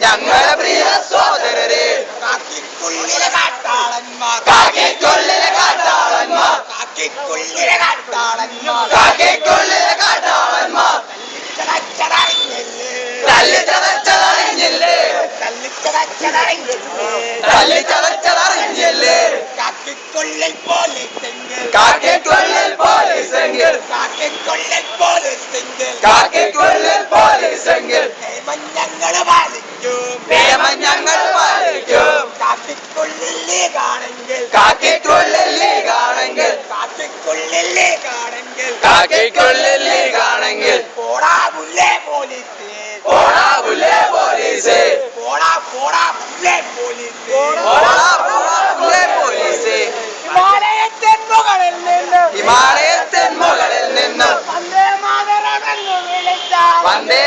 ഞങ്ങളുടെ പ്രിയ സോദരരെ കാക്കിക്കുള്ളിലെ കാട്ടാളന്മാർ കാക്കിക്കുള്ളിലെ കാട്ടാളന്മാർ കാക്കിക്കുള്ളിലെ കാട്ടാളന്മാർ കാക്കിക്കുള്ളിലെ കാട്ടാളന്മാർ തല്ലിച്ചതച്ചതറിഞ്ഞില്ലേ തല്ലിച്ചതച്ചതറിഞ്ഞില്ലേ കാക്കിക്കുള്ളിൽ പോലീസെങ്കിൽ കാക്കിക്കുള്ളിൽ പോലീസെങ്കിൽ കാക്കിക്കുള്ളിൽ പോലീസെങ്കിൽ കാക്കിക്കുള്ളിൽ പോലീസെങ്കിൽ ഞങ്ങൾ പാലിക്കും ഞങ്ങൾ പാലിക്കും കാക്കിക്കുള്ളിൽ ലീഗാണെങ്കിൽ കാക്കിക്കുള്ളിൽ ലീഗാണെങ്കിൽ കാക്കിക്കുള്ളിൽ ലീഗാണെങ്കിൽ കാക്കിക്കുള്ളിൽ ലീഗാണെങ്കിൽ പോടാ പുല്ലേ പോലീസ് പോടാ പുല്ലേ പോലീസ് പോടാ പോടാ പുല്ലേ പോലീസ് പോടാ പോടാ പുല്ലേ പോലീസ് ഹിമാലയത്തിൻ മുകളിൽ നിന്ന് ഹിമാലയത്തിൻ മുകളിൽ നിന്ന് വന്ദേ മാതരം എന്ന് വിളിച്ച വന്ദേ